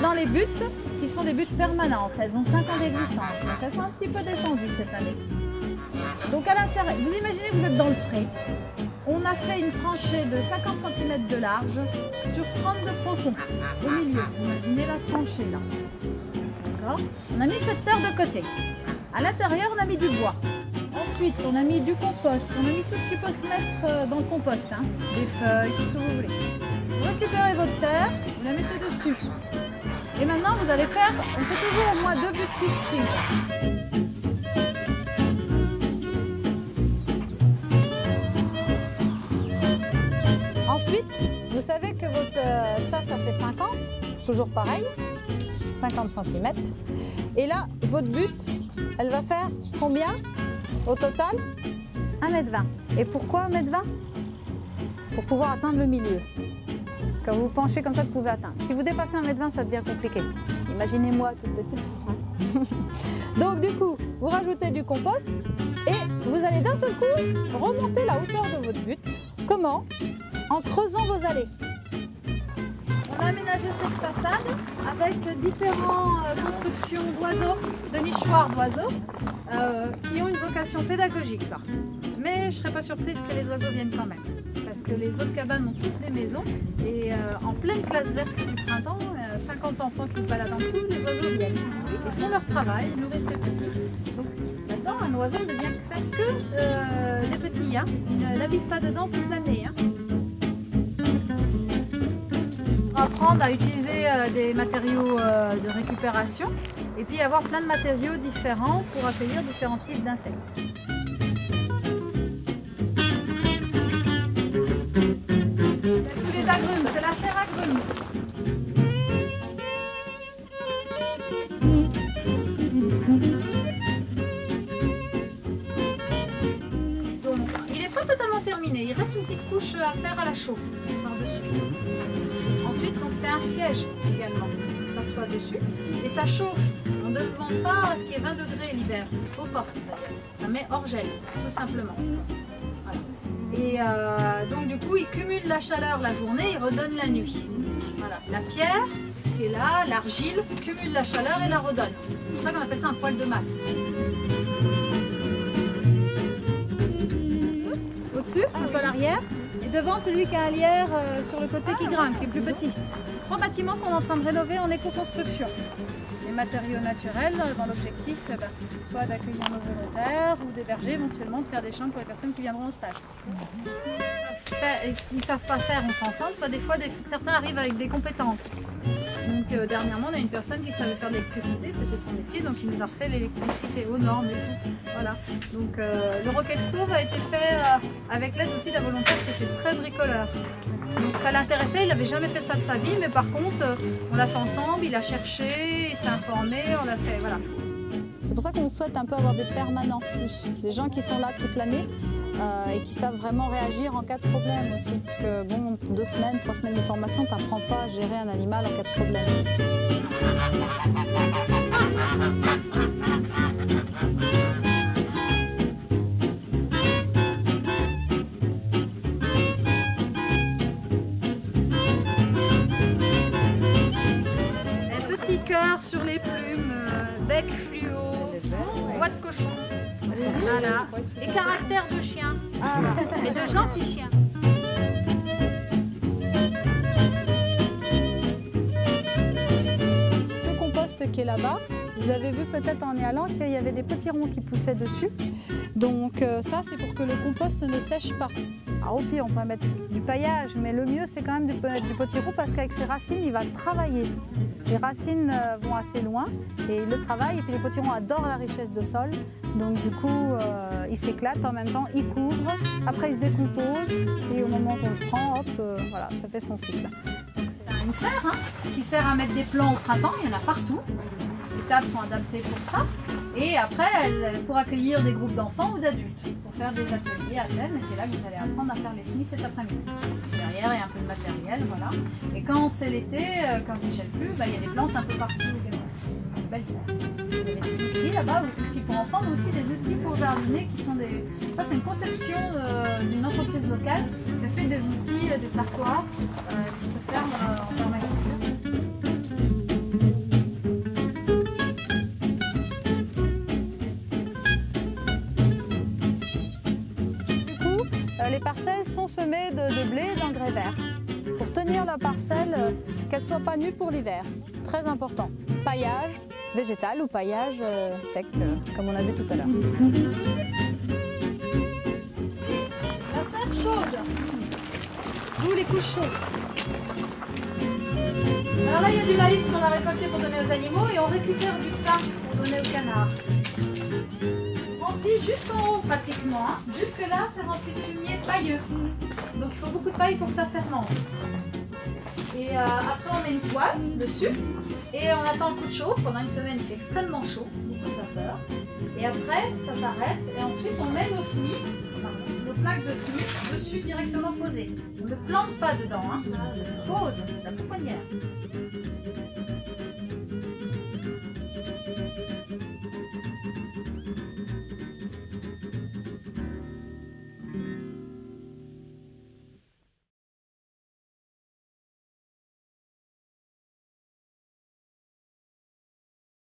dans les buttes qui sont des buttes permanentes. Elles ont 5 ans d'existence, donc elles sont un petit peu descendues cette année. Donc à l'intérieur, vous imaginez que vous êtes dans le pré. On a fait une tranchée de 50 cm de large sur 30 de profond. Au milieu, vous imaginez la tranchée là. D'accord? On a mis cette terre de côté. À l'intérieur, on a mis du bois. Ensuite, on a mis du compost. On a mis tout ce qui peut se mettre dans le compost. Hein. Des feuilles, tout ce que vous voulez. Vous récupérez votre terre, vous la mettez dessus. Et maintenant, vous allez faire, on fait toujours au moins 2 buttes qui se suivent. Ensuite, vous savez que votre, ça fait 50, toujours pareil, 50 cm. Et là, votre butte, elle va faire combien au total? 1,20 m. Et pourquoi 1,20 m? Pour pouvoir atteindre le milieu. Quand vous vous penchez comme ça, vous pouvez atteindre. Si vous dépassez 1,20 m, ça devient compliqué. Imaginez-moi toute petite. Hein. Donc du coup, vous rajoutez du compost et vous allez d'un seul coup remonter la hauteur de votre butte. Comment? En creusant vos allées. On a aménagé cette façade avec différentes constructions d'oiseaux, de nichoirs d'oiseaux, qui ont une vocation pédagogique là. Mais je ne serais pas surprise que les oiseaux viennent quand même. Parce que les autres cabanes ont toutes des maisons et en pleine place verte du printemps, 50 enfants qui se baladent en dessous, les oiseaux viennent. Ils font leur travail, ils nourrissent les petits. Donc maintenant, un oiseau ne vient faire que des petits. Hein. Il n'habite pas dedans toute l'année. Hein. Apprendre à utiliser des matériaux de récupération et puis avoir plein de matériaux différents pour accueillir différents types d'insectes. Tous les agrumes, c'est la serre agrumes. Donc, il n'est pas totalement terminé, il reste une petite couche à faire à la chaux par-dessus. Ensuite, donc c'est un siège également, ça s'assoit dessus et ça chauffe. On ne demande pas à ce qu'il y ait 20 degrés l'hiver, il ne faut pas d'ailleurs. Ça met hors gel, tout simplement. Voilà. Et donc du coup, il cumule la chaleur la journée, il redonne la nuit. Voilà. La pierre qui est là, l'argile, cumule la chaleur et la redonne. C'est pour ça qu'on appelle ça un poêle de masse. Au-dessus, un peu à l'arrière. Et devant, celui qui a un lierre sur le côté qui grimpe, qui est plus petit. C'est 3 bâtiments qu'on est en train de rénover en éco-construction. Les matériaux naturels, dans l'objectif, soit d'accueillir nos volontaires ou d'héberger éventuellement, de faire des chambres pour les personnes qui viendront au stage. Ils ne savent pas faire, on fait ensemble, soit des fois, certains arrivent avec des compétences. Donc dernièrement, on a une personne qui savait faire de l'électricité, c'était son métier, donc il nous a refait l'électricité aux normes et tout. Voilà. Donc le rocket stove a été fait avec l'aide aussi d'un volontaire qui était très bricoleur. Donc ça l'intéressait, il n'avait jamais fait ça de sa vie, mais par contre, on l'a fait ensemble, il a cherché, il s'est informé, on l'a fait, voilà. C'est pour ça qu'on souhaite un peu avoir des permanents, plus des gens qui sont là toute l'année et qui savent vraiment réagir en cas de problème aussi. Parce que bon, 2 semaines, 3 semaines de formation, tu n'apprends pas à gérer un animal en cas de problème. Cœur sur les plumes, bec fluo, voix de cochon, voilà, et caractère de chien, et de gentil chien. Le compost qui est là-bas, vous avez vu peut-être en y allant qu'il y avait des petits ronds qui poussaient dessus. Donc ça, c'est pour que le compost ne sèche pas. Alors au pire, on pourrait mettre du paillage, mais le mieux, c'est quand même de mettre du potiron parce qu'avec ses racines, il va le travailler. Les racines vont assez loin et il le travaille. Et puis les potirons adorent la richesse de sol. Donc du coup, il s'éclate en même temps, il couvre. Après, il se décompose. Puis au moment qu'on le prend, hop, voilà, ça fait son cycle. Donc c'est une serre qui sert à mettre des plants au printemps. Il y en a partout. Les tables sont adaptées pour ça. Et après, pour accueillir des groupes d'enfants ou d'adultes, pour faire des ateliers à thème. Et c'est là que vous allez apprendre à faire les semis cet après-midi. Derrière, il y a un peu de matériel, voilà. Et quand c'est l'été, quand il ne gèle plus, il y a des plantes un peu partout. C'est une belle serre. Vous avez des outils là-bas, des outils pour enfants, mais aussi des outils pour jardiner qui sont des... Ça, c'est une conception d'une entreprise locale qui a fait des outils, des sarcloirs qui se servent en permaculture. les parcelles sont semées de blé et d'engrais verts pour tenir la parcelle, qu'elle ne soit pas nue pour l'hiver. Très important. Paillage végétal ou paillage sec, comme on a vu tout à l'heure. La serre chaude, d'où les couches chaudes. Alors là, il y a du maïs qu'on a récolté pour donner aux animaux et on récupère du pain pour donner aux canards. Rempli jusqu'en haut pratiquement. Hein. Jusque là, c'est rempli de fumier pailleux. Donc il faut beaucoup de paille pour que ça fermente. Et après, on met une poêle dessus et on attend le coup de chauffe. Pendant une semaine, il fait extrêmement chaud, beaucoup de vapeur. Et après, ça s'arrête et ensuite, on met nos semis, nos plaques de semis dessus directement posées. On ne plante pas dedans, hein. On pose, c'est la pouponnière.